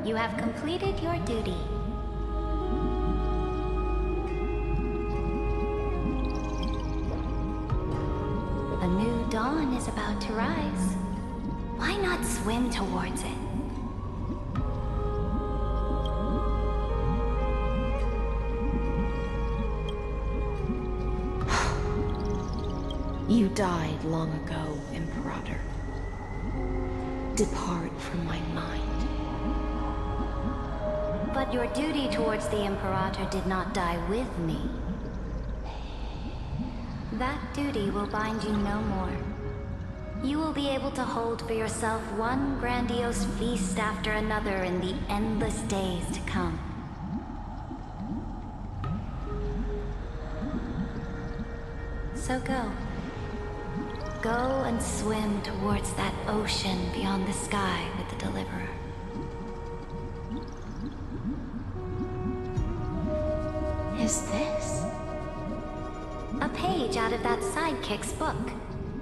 You have completed your duty. A new dawn is about to rise. Why not swim towards it? You died long ago, Imperator. Depart from my mind. But your duty towards the Imperator did not die with me. That duty will bind you no more. You will be able to hold for yourself one grandiose feast after another in the endless days to come. So go. Go and swim towards that ocean beyond the sky with the Deliverer. Is this? A page out of that sidekick's book.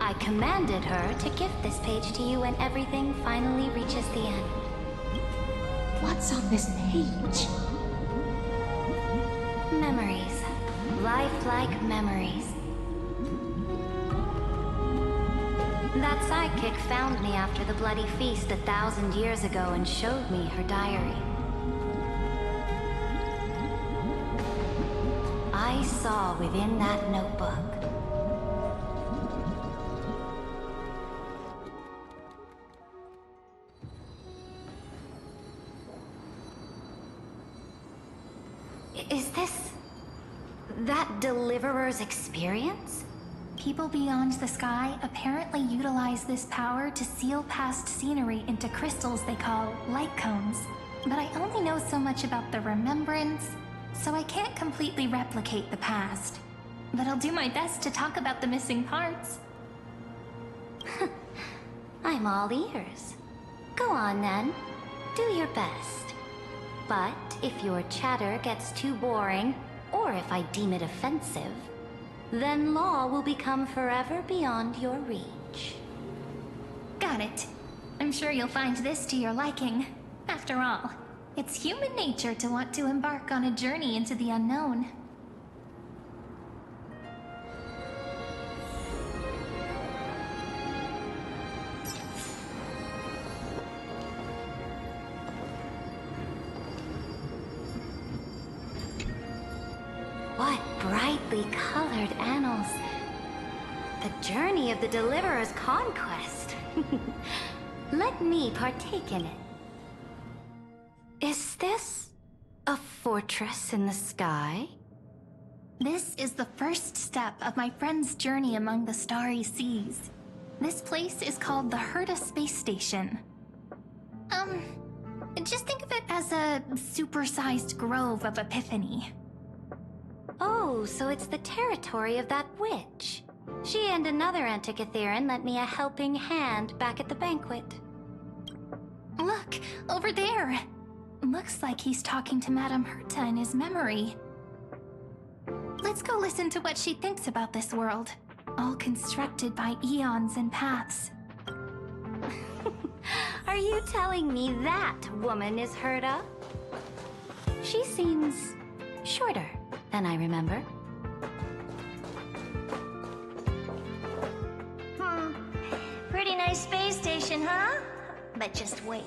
I commanded her to gift this page to you when everything finally reaches the end. What's on this page? Memories. Lifelike memories. That sidekick found me after the bloody feast 1,000 years ago and showed me her diary. I saw within that notebook Is this that Deliverer's experience? People beyond the sky apparently utilize this power to seal past scenery into crystals they call light cones. But I only know so much about the remembrance, so I can't completely replicate the past. But I'll do my best to talk about the missing parts. I'm all ears. Go on then. Do your best. But if your chatter gets too boring, or if I deem it offensive, then law will become forever beyond your reach. Got it. I'm sure you'll find this to your liking. After all, it's human nature to want to embark on a journey into the unknown. What brightly colored annals. The journey of the Deliverer's conquest. Let me partake in it. Is this a fortress in the sky? This is the first step of my friend's journey among the starry seas. This place is called the Herta Space Station. Just think of it as a supersized grove of Epiphany. Oh, so it's the territory of that witch. She and another Antikytheran lent me a helping hand back at the banquet. Look, over there! Looks like he's talking to Madame Herta in his memory. Let's go listen to what she thinks about this world, all constructed by eons and paths. Are you telling me that woman is Herta? She seems shorter than I remember. Pretty nice space station, huh? But just wait.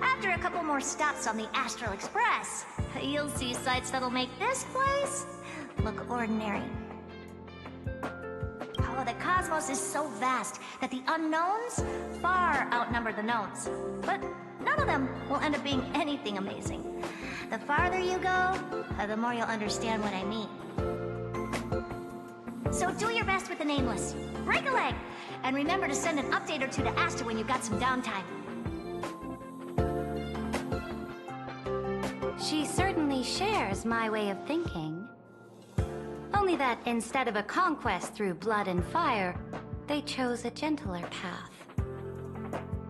After a couple more stops on the Astral Express, you'll see sights that'll make this place look ordinary. Oh, the cosmos is so vast that the unknowns far outnumber the knowns. But none of them will end up being anything amazing. The farther you go, the more you'll understand what I mean. So do your best with the nameless. Break a leg! And remember to send an update or two to Asta when you've got some downtime. She certainly shares my way of thinking. Only that instead of a conquest through blood and fire, they chose a gentler path.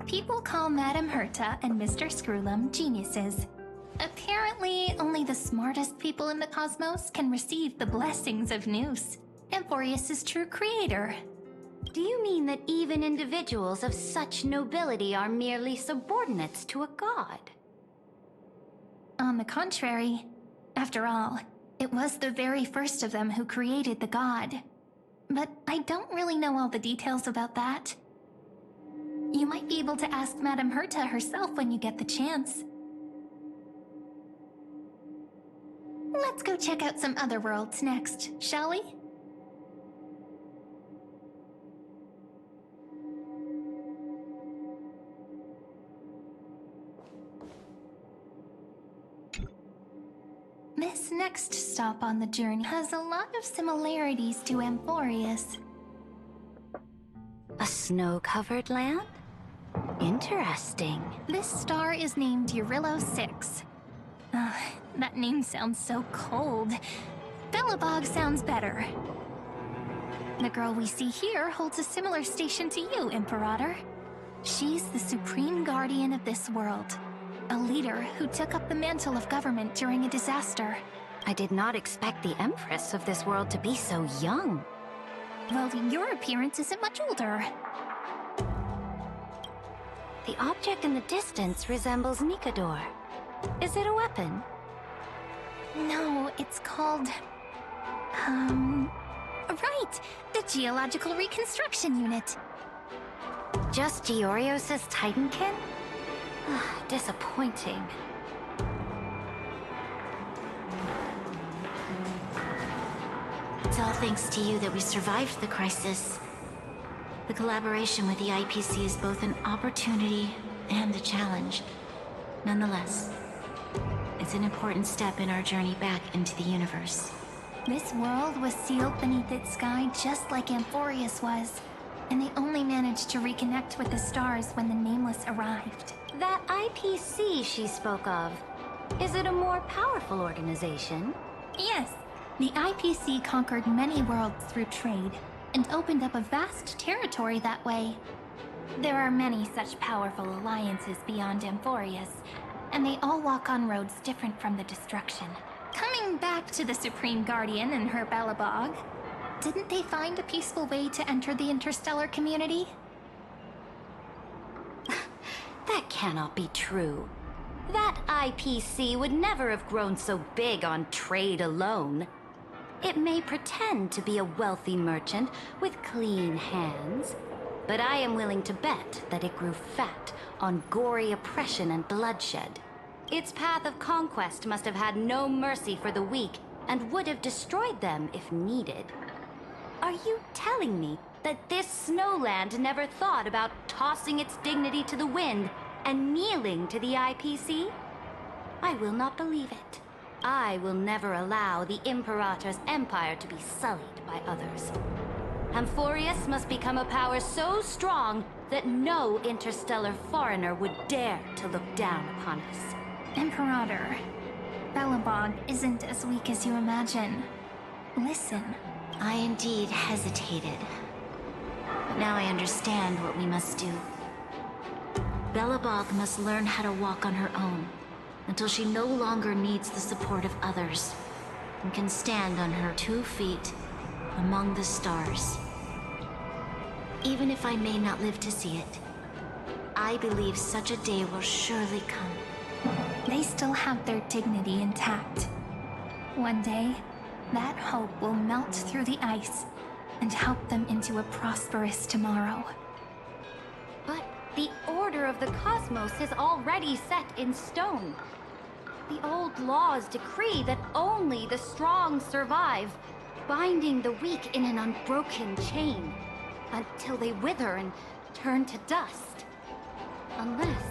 People call Madame Herta and Mr. Screwlum geniuses. Apparently, only the smartest people in the cosmos can receive the blessings of Nous, Emporius' true creator. Do you mean that even individuals of such nobility are merely subordinates to a god? On the contrary, after all, it was the very first of them who created the god. But I don't really know all the details about that. You might be able to ask Madame Herta herself when you get the chance. Let's go check out some other worlds next, shall we? This next stop on the journey has a lot of similarities to Amphorius. A snow-covered land? Interesting. This star is named Eurillo 6. That name sounds so cold. Belobog sounds better. The girl we see here holds a similar station to you, Imperator. She's the supreme guardian of this world. A leader who took up the mantle of government during a disaster. I did not expect the Empress of this world to be so young. Well, your appearance isn't much older. The object in the distance resembles Nikador. Is it a weapon? No, it's called... Right! The Geological Reconstruction Unit. Just Georios' Titankin? Disappointing. It's all thanks to you that we survived the crisis. The collaboration with the IPC is both an opportunity and a challenge. Nonetheless, it's an important step in our journey back into the universe. This world was sealed beneath its sky just like Amphorius was, and they only managed to reconnect with the stars when the Nameless arrived. That IPC she spoke of, is it a more powerful organization? Yes, the IPC conquered many worlds through trade, and opened up a vast territory that way. There are many such powerful alliances beyond Amphorius, and they all walk on roads different from the destruction. Coming back to the Supreme Guardian and her Belobog, didn't they find a peaceful way to enter the interstellar community? That cannot be true. That IPC would never have grown so big on trade alone. It may pretend to be a wealthy merchant with clean hands, but I am willing to bet that it grew fat on gory oppression and bloodshed. Its path of conquest must have had no mercy for the weak and would have destroyed them if needed. Are you telling me that this snowland never thought about tossing its dignity to the wind and kneeling to the IPC? I will not believe it. I will never allow the Imperator's empire to be sullied by others. Amphorius must become a power so strong that no interstellar foreigner would dare to look down upon us. Imperator, Belobog isn't as weak as you imagine. Listen. I indeed hesitated. But now I understand what we must do. Belobog must learn how to walk on her own, until she no longer needs the support of others, and can stand on her 2 feet among the stars. Even if I may not live to see it, I believe such a day will surely come. They still have their dignity intact. One day, that hope will melt through the ice and help them into a prosperous tomorrow. But the order of the cosmos is already set in stone. The old laws decree that only the strong survive, binding the weak in an unbroken chain, until they wither and turn to dust. Unless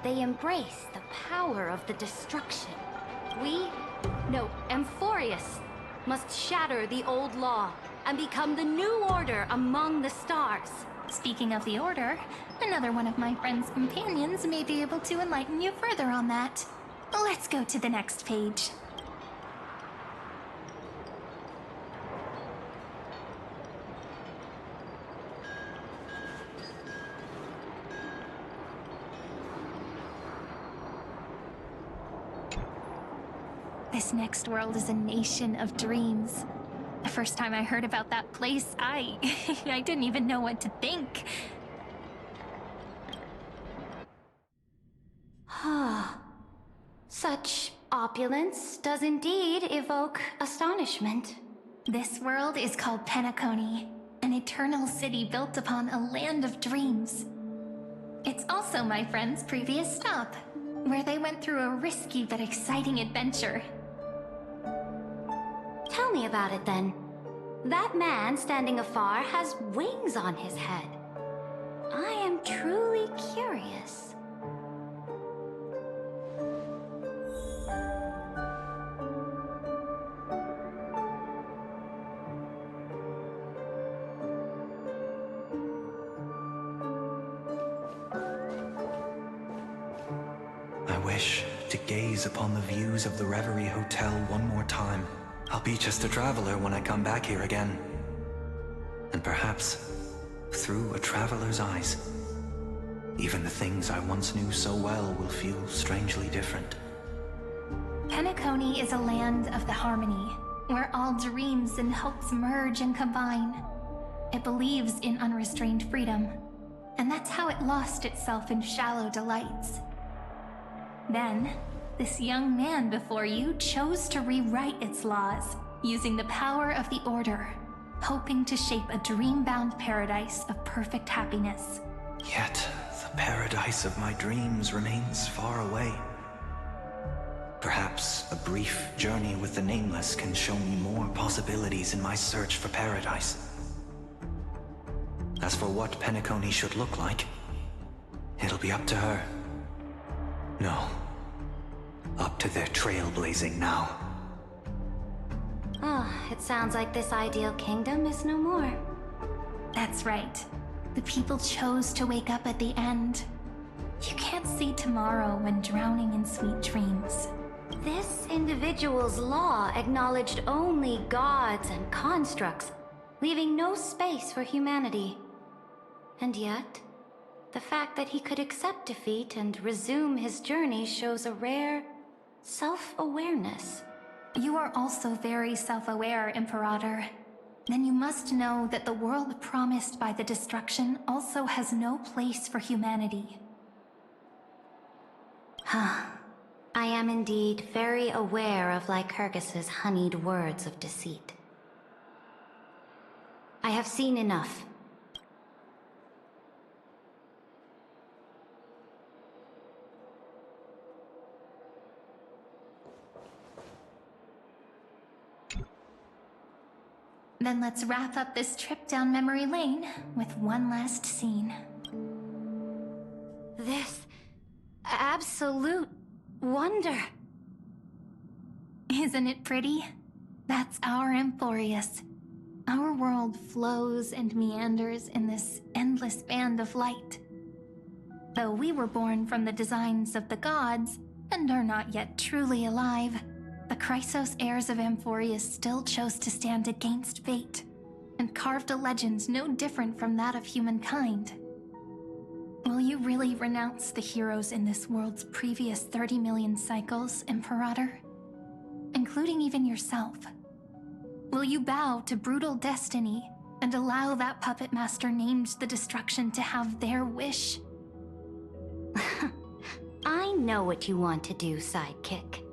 they embrace the power of the destruction. Amphorius must shatter the old law and become the new order among the stars. Speaking of the Order, another one of my friend's companions may be able to enlighten you further on that. Let's go to the next page. This next world is a nation of dreams. The first time I heard about that place, I didn't even know what to think. Such Opulence does indeed evoke astonishment. This world is called Penacony, an eternal city built upon a land of dreams. It's also my friend's previous stop, where they went through a risky but exciting adventure. Tell me about it then. That man standing afar has wings on his head. I am truly curious. I wish to gaze upon the views of the Reverie Hotel one more time. I'll be just a traveler when I come back here again. And perhaps, through a traveler's eyes, even the things I once knew so well will feel strangely different. Penacony is a land of the harmony, where all dreams and hopes merge and combine. It believes in unrestrained freedom, and that's how it lost itself in shallow delights. Then, this young man before you chose to rewrite its laws, using the power of the Order, hoping to shape a dream-bound paradise of perfect happiness. Yet, the paradise of my dreams remains far away. Perhaps a brief journey with the Nameless can show me more possibilities in my search for paradise. As for what Penacony should look like, it'll be up to her. No. Up to their trailblazing now. It sounds like this ideal kingdom is no more. That's right. The people chose to wake up at the end. You can't see tomorrow when drowning in sweet dreams. This individual's law acknowledged only gods and constructs, leaving no space for humanity. And yet, the fact that he could accept defeat and resume his journey shows a rare self-awareness. You are also very self-aware, Imperator. Then you must know that the world promised by the destruction also has no place for humanity. I am indeed very aware of Lycurgus's honeyed words of deceit. I have seen enough. Then let's wrap up this trip down memory lane with one last scene. This absolute wonder. Isn't it pretty? That's our Emporius. Our world flows and meanders in this endless band of light. Though we were born from the designs of the gods and are not yet truly alive, the Chrysos heirs of Emporius still chose to stand against fate, and carved a legend no different from that of humankind. Will you really renounce the heroes in this world's previous 30 million cycles, Imperator? Including even yourself? Will you bow to brutal destiny and allow that puppet master named the destruction to have their wish? I know what you want to do, sidekick.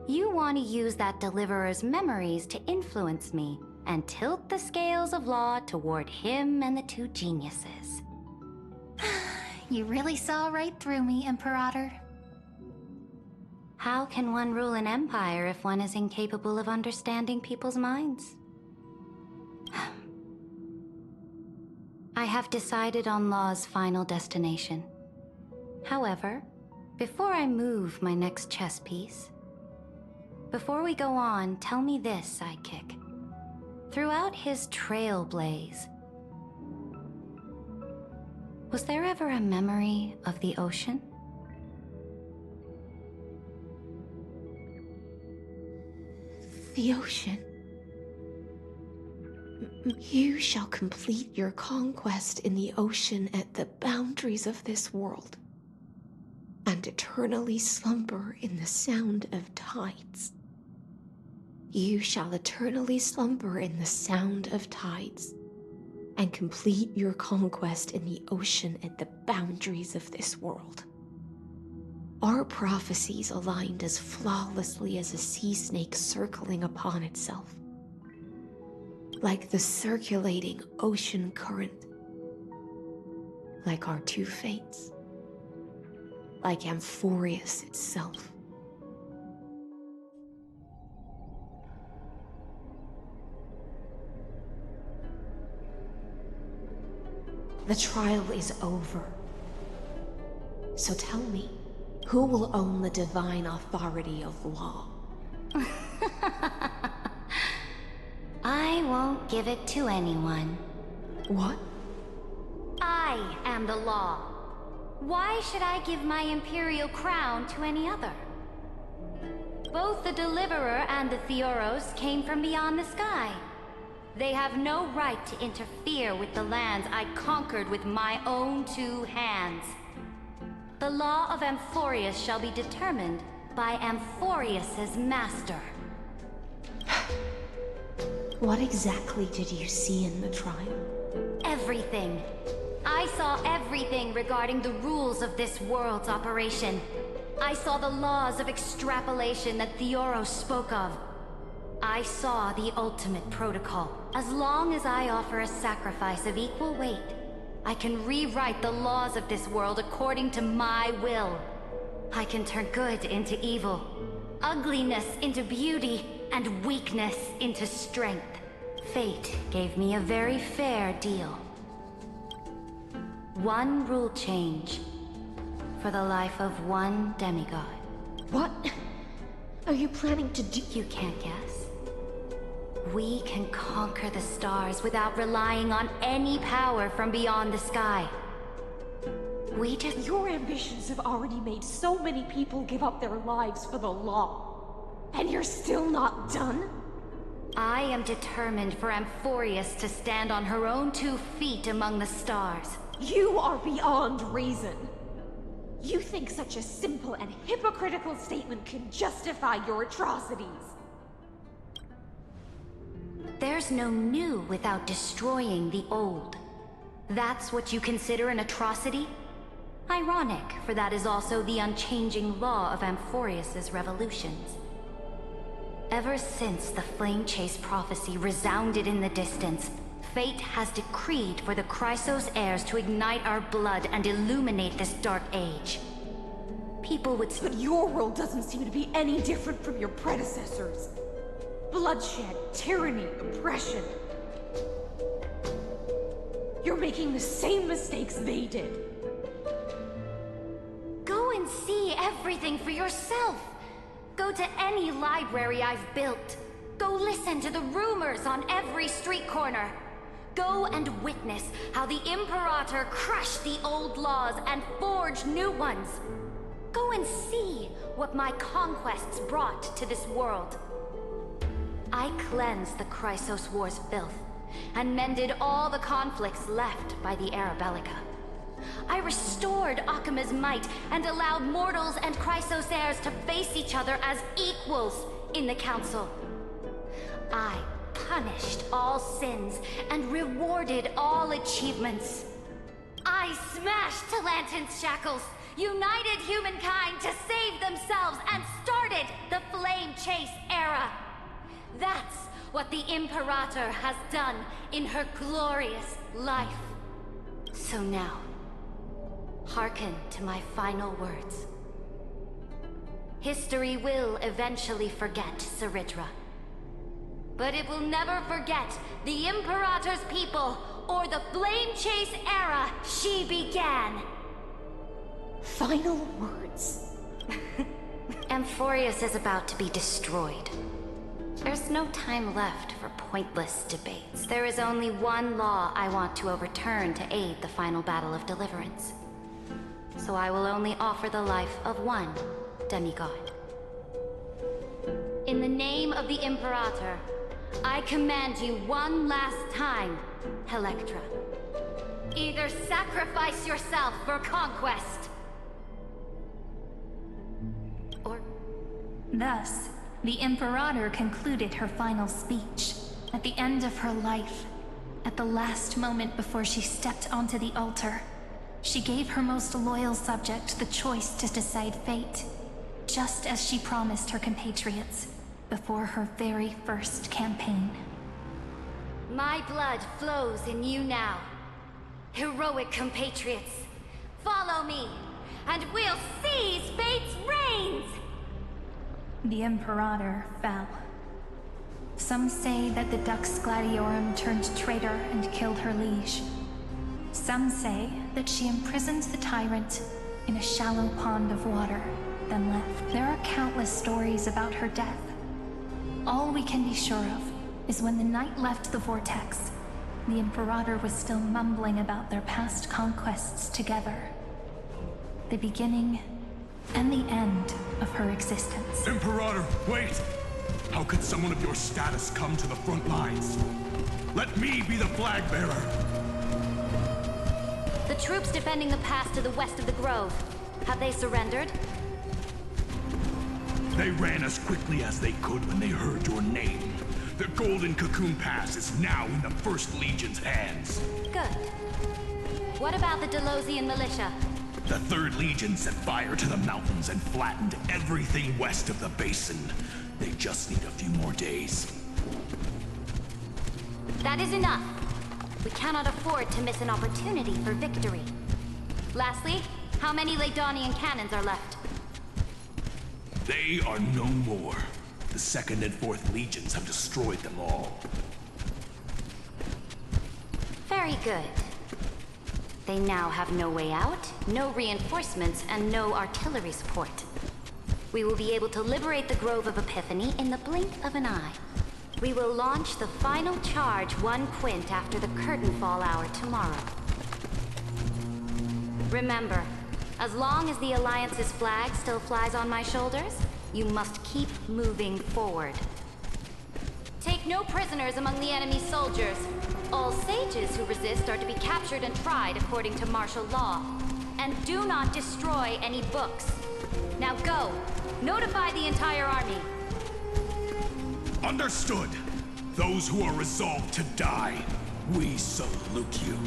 You want to use that deliverer's memories to influence me and tilt the scales of law toward him and the two geniuses. You really saw right through me, Imperator. How can one rule an empire if one is incapable of understanding people's minds? I have decided on Law's final destination. However, before I move my next chess piece, before we go on, tell me this, sidekick. Throughout his trailblaze, was there ever a memory of the ocean? The ocean. You shall complete your conquest in the ocean at the boundaries of this world, and eternally slumber in the sound of tides. You shall eternally slumber in the sound of tides, and complete your conquest in the ocean at the boundaries of this world. Our prophecies aligned as flawlessly as a sea snake circling upon itself. Like the circulating ocean current. Like our two fates. Like Amphorius itself. The trial is over. So tell me, who will own the divine authority of law? I won't give it to anyone. What? I am the law. Why should I give my imperial crown to any other? Both the Deliverer and the Theoros came from beyond the sky. They have no right to interfere with the lands I conquered with my own two hands. The law of Amphorius shall be determined by Amphorius's master. What exactly did you see in the trial? Everything. I saw everything regarding the rules of this world's operation. I saw the laws of extrapolation that Theoros spoke of. I saw the ultimate protocol. As long as I offer a sacrifice of equal weight, I can rewrite the laws of this world according to my will. I can turn good into evil, ugliness into beauty, and weakness into strength. Fate gave me a very fair deal. One rule change for the life of one demigod. What are you planning to do? You can't guess. We can conquer the stars without relying on any power from beyond the sky. We just... Your ambitions have already made so many people give up their lives for the law. And you're still not done? I am determined for Amphorius to stand on her own 2 feet among the stars. You are beyond reason. You think such a simple and hypocritical statement can justify your atrocities. There's no new without destroying the old. That's what you consider an atrocity? Ironic, for that is also the unchanging law of Amphorius's revolutions. Ever since the Flame Chase prophecy resounded in the distance, fate has decreed for the Chrysos heirs to ignite our blood and illuminate this dark age. People would... But your world doesn't seem to be any different from your predecessors. Bloodshed, tyranny, oppression. You're making the same mistakes they did. Go and see everything for yourself. Go to any library I've built. Go listen to the rumors on every street corner. Go and witness how the Imperator crushed the old laws and forged new ones. Go and see what my conquests brought to this world. I cleansed the Chrysos War's filth, and mended all the conflicts left by the Era Bellica. I restored Akima's might, and allowed mortals and Chrysos heirs to face each other as equals in the Council. I punished all sins, and rewarded all achievements. I smashed Talantin's shackles, united humankind to save themselves, and started the Flame Chase era. That's what the Imperator has done in her glorious life. So now, hearken to my final words. History will eventually forget Ceridra. But it will never forget the Imperator's people, or the Flame Chase era she began. Final words. Amphorius is about to be destroyed. There's no time left for pointless debates. There is only one law I want to overturn to aid the final battle of deliverance. So I will only offer the life of one demigod. In the name of the Imperator, I command you one last time, Electra. Either sacrifice yourself for conquest, or... Thus, the Imperator concluded her final speech. At the end of her life, at the last moment before she stepped onto the altar, She gave her most loyal subject the choice to decide fate, just as she promised her compatriots before her very first campaign. My blood flows in you now. Heroic compatriots, follow me, and we'll seize fate's reins! The Imperator fell. Some say that the Dux Gladiorum turned traitor and killed her liege. Some say that she imprisoned the tyrant in a shallow pond of water, then left. There are countless stories about her death. All we can be sure of is when the knight left the vortex, the Imperator was still mumbling about their past conquests together. The beginning and the end of her existence. Imperator, wait! How could someone of your status come to the front lines? Let me be the flag bearer! The troops defending the pass to the west of the grove, have they surrendered? They ran as quickly as they could when they heard your name. The Golden Cocoon Pass is now in the First Legion's hands. Good. What about the Delosian militia? The Third Legion set fire to the mountains and flattened everything west of the basin. They just need a few more days. That is enough. We cannot afford to miss an opportunity for victory. Lastly, how many Ladonian cannons are left? They are no more. The Second and Fourth Legions have destroyed them all. Very good. They now have no way out, no reinforcements, and no artillery support. We will be able to liberate the Grove of Epiphany in the blink of an eye. We will launch the final charge 1 quint after the curtain fall hour tomorrow. Remember, as long as the Alliance's flag still flies on my shoulders, you must keep moving forward. Take no prisoners among the enemy soldiers. All sages who resist are to be captured and tried according to martial law. And do not destroy any books. Now go. Notify the entire army. Understood. Those who are resolved to die, we salute you.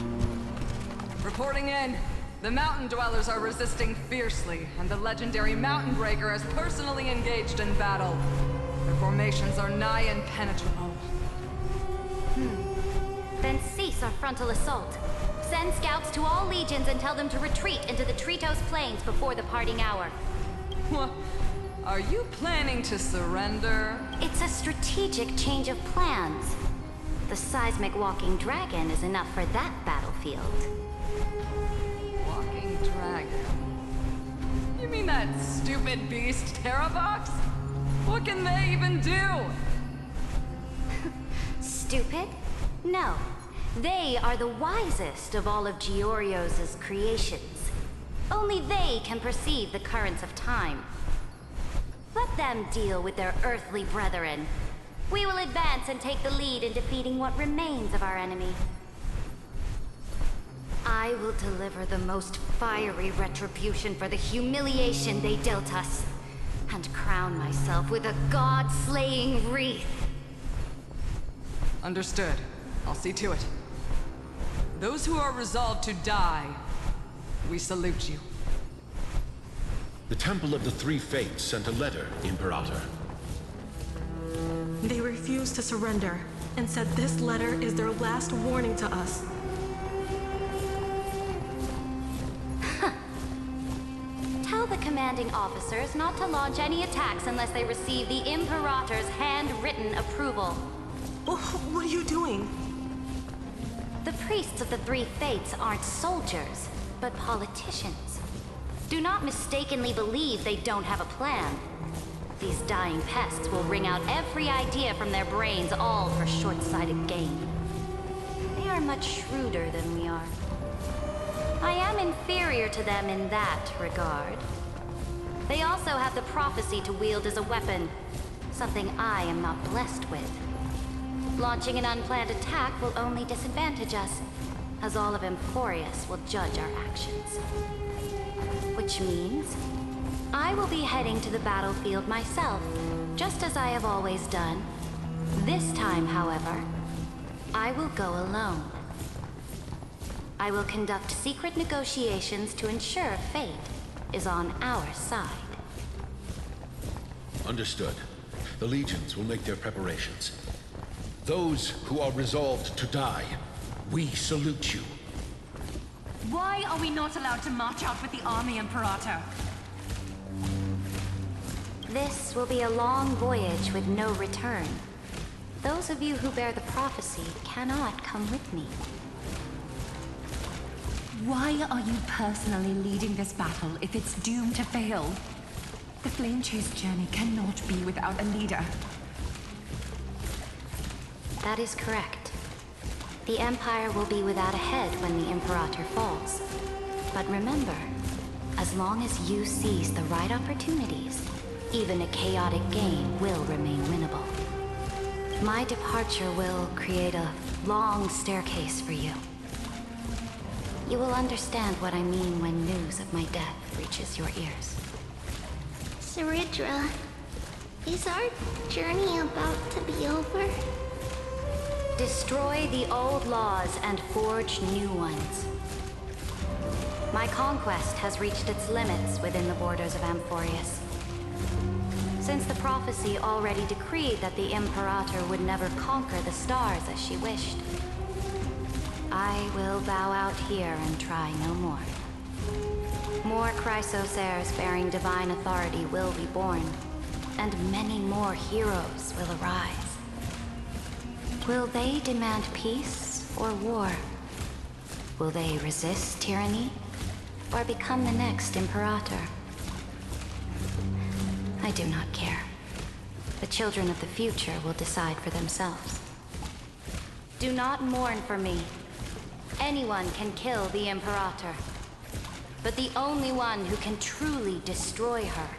Reporting in. The Mountain Dwellers are resisting fiercely, and the legendary Mountain Breaker has personally engaged in battle. Their formations are nigh impenetrable. Then cease our frontal assault. Send scouts to all legions and tell them to retreat into the Tritos Plains before the parting hour. What? Are you planning to surrender? It's a strategic change of plans. The seismic walking dragon is enough for that battlefield. Walking dragon? You mean that stupid beast, Terravox? What can they even do? Stupid? No. They are the wisest of all of Giorio's creations. Only they can perceive the currents of time. Let them deal with their earthly brethren. We will advance and take the lead in defeating what remains of our enemy. I will deliver the most fiery retribution for the humiliation they dealt us, and crown myself with a god-slaying wreath. Understood. I'll see to it. Those who are resolved to die, we salute you. The Temple of the Three Fates sent a letter, Imperator. They refused to surrender, and said this letter is their last warning to us. Tell the commanding officers not to launch any attacks unless they receive the Imperator's handwritten approval. What are you doing? The priests of the Three Fates aren't soldiers, but politicians. Do not mistakenly believe they don't have a plan. These dying pests will wring out every idea from their brains, all for short-sighted gain. They are much shrewder than we are. I am inferior to them in that regard. They also have the prophecy to wield as a weapon, something I am not blessed with. Launching an unplanned attack will only disadvantage us, as all of Emporius will judge our actions. Which means I will be heading to the battlefield myself, just as I have always done. This time, however, I will go alone. I will conduct secret negotiations to ensure fate is on our side. Understood. The legions will make their preparations. Those who are resolved to die, we salute you. Why are we not allowed to march out with the army, Imperator? This will be a long voyage with no return. Those of you who bear the prophecy cannot come with me. Why are you personally leading this battle if it's doomed to fail? The Flame Chase journey cannot be without a leader. That is correct. The Empire will be without a head when the Imperator falls. But remember, as long as you seize the right opportunities, even a chaotic game will remain winnable. My departure will create a long staircase for you. You will understand what I mean when news of my death reaches your ears. Saridra, is our journey about to be over? Destroy the old laws and forge new ones. My conquest has reached its limits within the borders of Amphorius. Since the prophecy already decreed that the Imperator would never conquer the stars as she wished, I will bow out here and try no more. More Chrysos heirs bearing divine authority will be born, and many more heroes will arise. Will they demand peace or war? Will they resist tyranny, or become the next Imperator? I do not care. The children of the future will decide for themselves. Do not mourn for me. Anyone can kill the Imperator. But the only one who can truly destroy her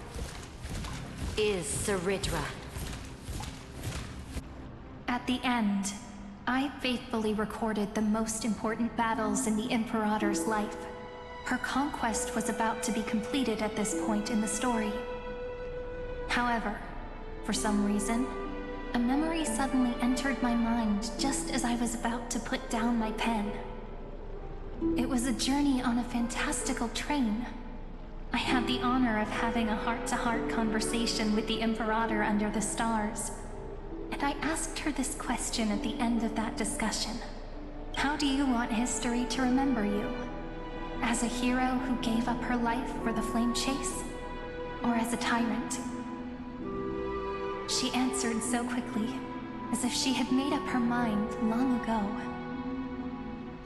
is Saridra. At the end, I faithfully recorded the most important battles in the Imperator's life. Her conquest was about to be completed at this point in the story. However, for some reason, a memory suddenly entered my mind just as I was about to put down my pen. It was a journey on a fantastical train. I had the honor of having a heart-to-heart conversation with the Imperator under the stars. And I asked her this question at the end of that discussion. How do you want history to remember you? As a hero who gave up her life for the Flame Chase? Or as a tyrant? She answered so quickly, as if she had made up her mind long ago.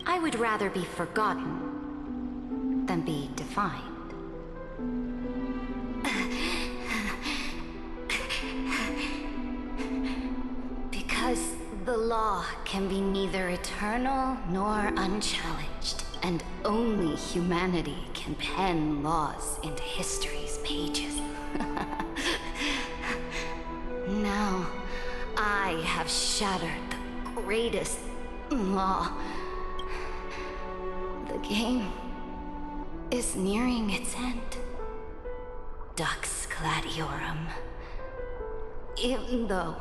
I would rather be forgotten than be defined. Because the law can be neither eternal nor unchallenged, and only humanity can pen laws into history's pages. Now, I have shattered the greatest law. The game is nearing its end. Dux Gladiorum. Even though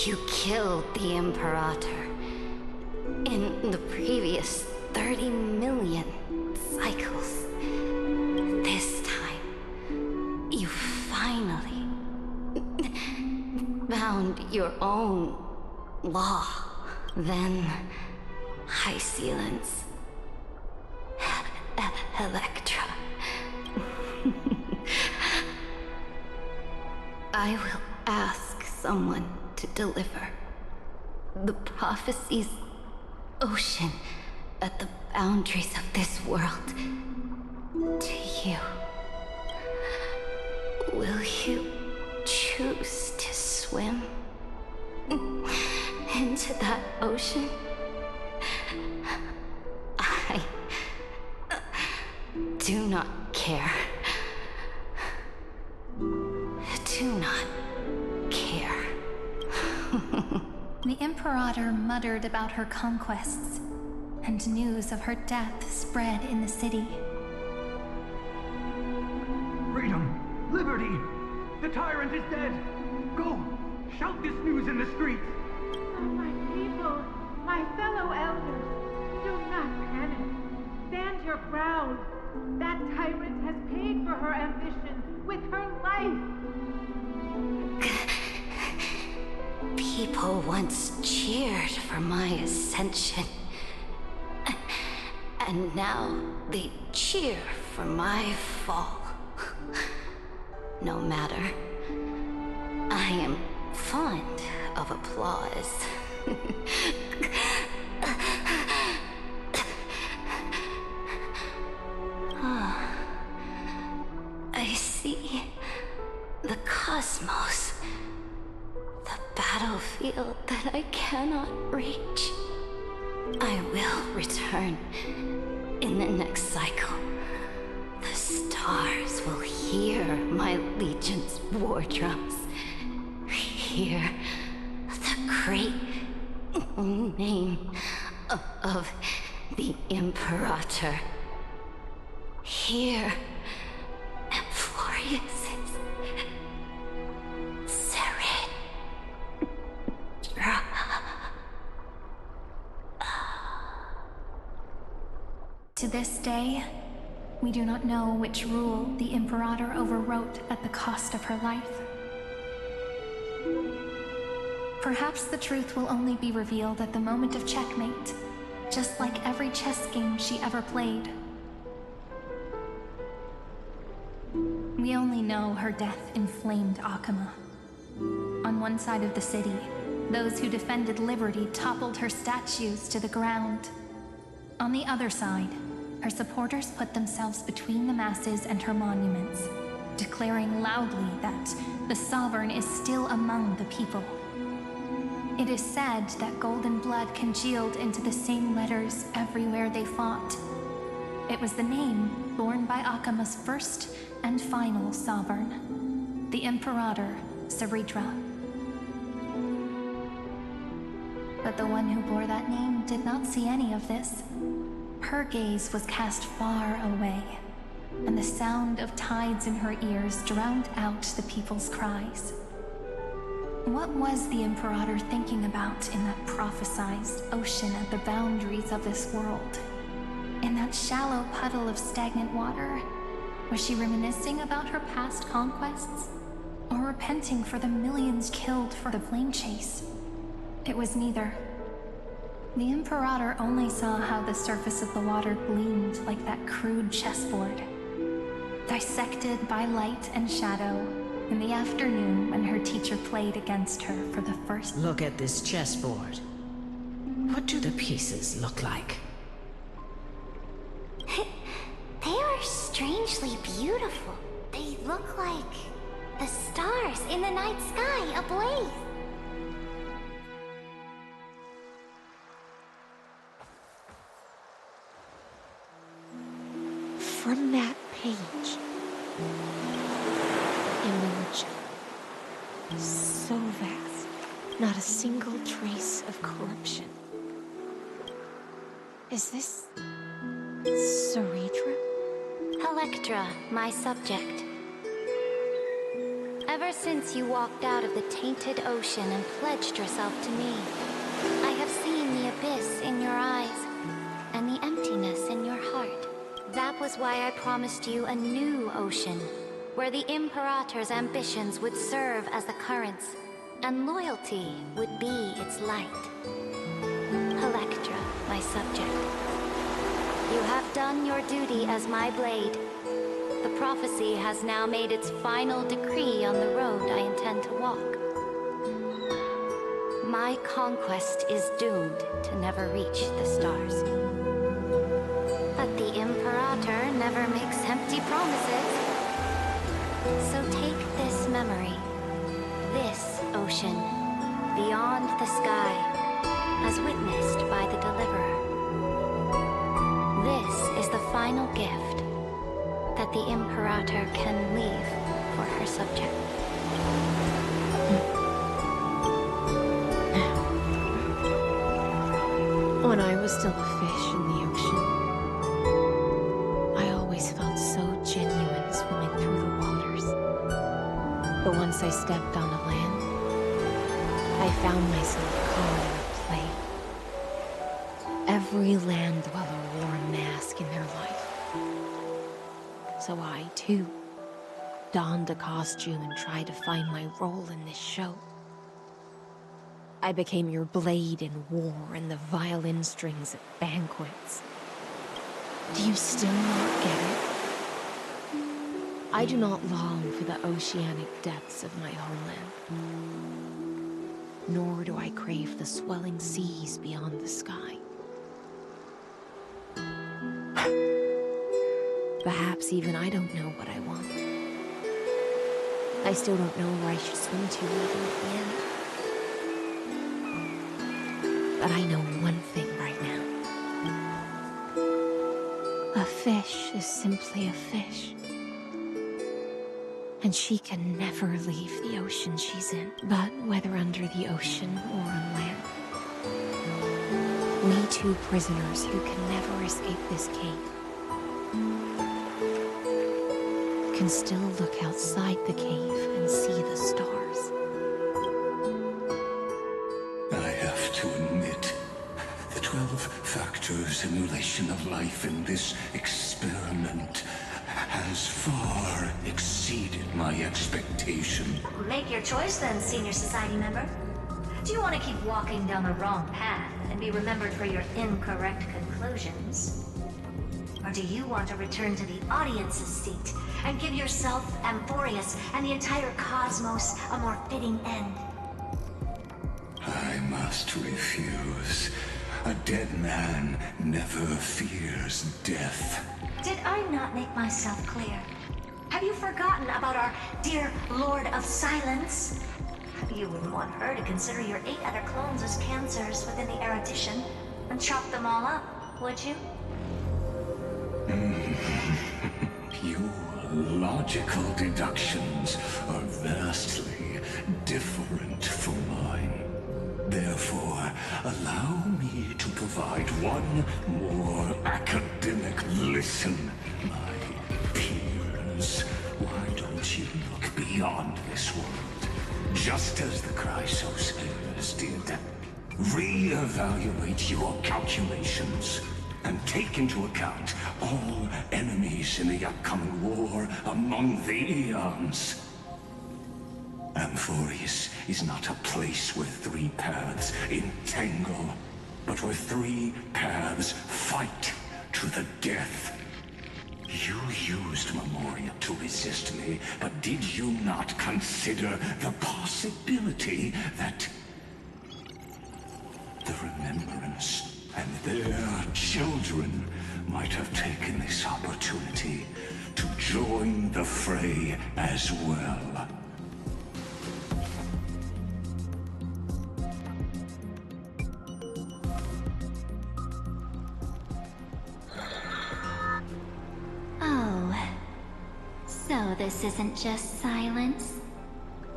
you killed the Imperator in the previous 30 million cycles, this time you finally found your own law. Then High Sealants, Electra. I will ask someone to deliver the prophecy's ocean at the boundaries of this world to you. Will you choose to swim into that ocean? I do not care. Do not care. The Imperator muttered about her conquests, and news of her death spread in the city. Freedom! Liberty! The tyrant is dead! Go! Shout this news in the streets! Oh, my people, my fellow elders, Do not panic. Stand your ground. That tyrant has paid for her ambition with her life. People once cheered for my ascension. And now they cheer for my fall. No matter. I am fond of applause. I see the cosmos. The battlefield that I cannot reach. I will return in the next cycle. The stars will hear my legion's war drums. Hear the great name of the Imperator. Hear Florius's surrender. To this day, we do not know which rule the Imperator overwrote at the cost of her life. Perhaps the truth will only be revealed at the moment of checkmate, just like every chess game she ever played. We only know her death inflamed Akama. On one side of the city, those who defended liberty toppled her statues to the ground. On the other side, her supporters put themselves between the masses and her monuments, declaring loudly that the Sovereign is still among the people. It is said that golden blood congealed into the same letters everywhere they fought. It was the name borne by Akama's first and final Sovereign, the Imperator Saritra. But the one who bore that name did not see any of this. Her gaze was cast far away, and the sound of tides in her ears drowned out the people's cries. What was the Imperator thinking about in that prophesized ocean at the boundaries of this world? In that shallow puddle of stagnant water, was she reminiscing about her past conquests? Or repenting for the millions killed for the plane chase? It was neither. The Imperator only saw how the surface of the water gleamed like that crude chessboard, dissected by light and shadow in the afternoon when her teacher played against her for the first. Look at this chessboard. What do the pieces look like? They are strangely beautiful. They look like the stars in the night sky ablaze. From that page, image so vast, not a single trace of corruption. Is this Saritra? Electra, my subject. Ever since you walked out of the tainted ocean and pledged yourself to me, I have seen the abyss in your eyes and the emptiness in your heart. That was why I promised you a new ocean, where the Imperator's ambitions would serve as the currents, and loyalty would be its light. Electra, my subject. You have done your duty as my blade. The prophecy has now made its final decree on the road I intend to walk. My conquest is doomed to never reach the stars. But the Imperator never makes empty promises. So take this memory, this ocean, beyond the sky, as witnessed by the Deliverer. This is the final gift that the Imperator can leave for her subject. When I was still a fish in the ocean, I always felt so genuine swimming through the waters. But once I stepped on the land, I found myself caught in a play. Every land dweller wore a mask in their life. So I, too, donned a costume and tried to find my role in this show. I became your blade in war and the violin strings at banquets. Do you still not get it? I do not long for the oceanic depths of my homeland. Nor do I crave the swelling seas beyond the sky. Perhaps even I don't know what I want. I still don't know where I should swim to even at the end. But I know one thing right now. A fish is simply a fish. And she can never leave the ocean she's in. But whether under the ocean or on land, we two prisoners who can never escape this cave can still look outside the cave and see the stars. I have to admit, the 12-factor simulation of life in this experiment has far exceeded my expectation. Make your choice then, Senior Society member. Do you want to keep walking down the wrong path and be remembered for your incorrect conclusions? Or do you want to return to the audience's seat and give yourself, Amphorius, and the entire cosmos a more fitting end? I must refuse. A dead man never fears death. Did I not make myself clear? Have you forgotten about our dear Lord of Silence? You wouldn't want her to consider your 8 other clones as cancers within the erudition and chop them all up, would you? Your logical deductions are vastly different from mine. Therefore, allow me to provide one more academic lesson, my peers. Why don't you look beyond this world, just as the Chrysosayers did? Re-evaluate your calculations and take into account all enemies in the upcoming war among the eons. Amphorius is not a place where 3 paths entangle, but where 3 paths fight to the death. You used Memoria to resist me, but did you not consider the possibility that the Remembrance and their children might have taken this opportunity to join the fray as well? Oh, so this isn't just silence.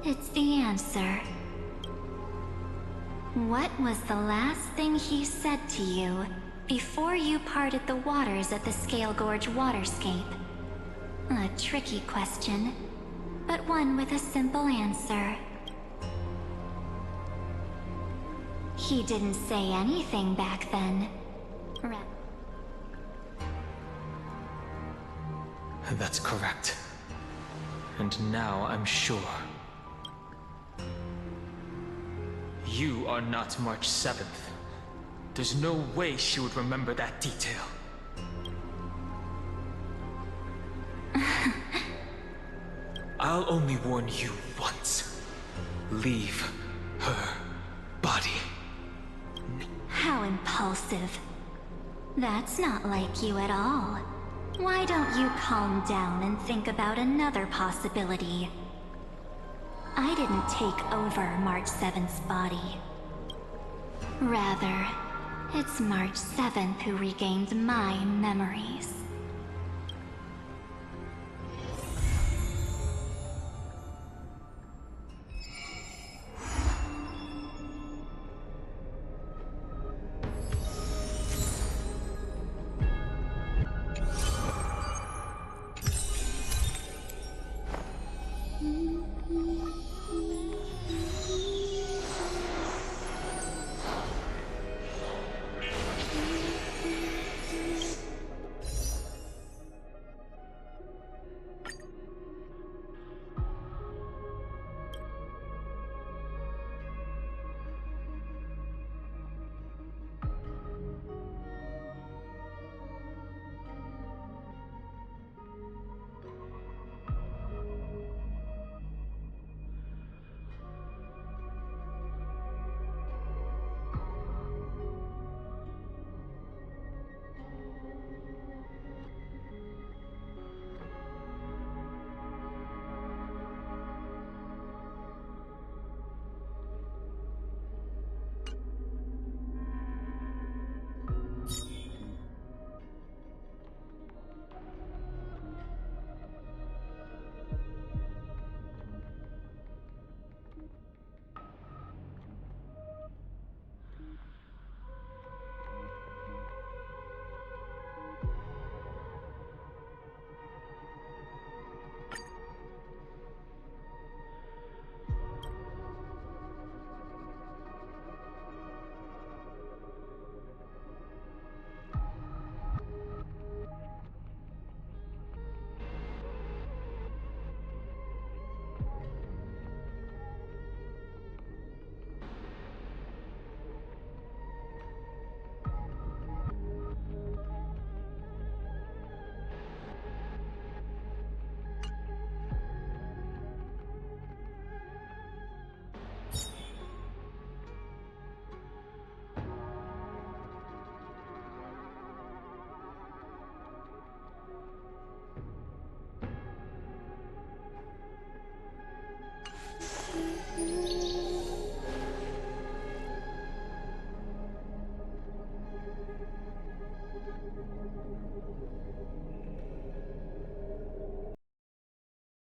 It's the answer. What was the last thing he said to you before you parted the waters at the Scale Gorge waterscape? A tricky question, but one with a simple answer. He didn't say anything back then. That's correct. And now I'm sure. You are not March 7th. There's no way she would remember that detail. I'll only warn you once. Leave her body. How impulsive. That's not like you at all. Why don't you calm down and think about another possibility? I didn't take over March 7th's body. Rather, it's March 7th who regained my memories.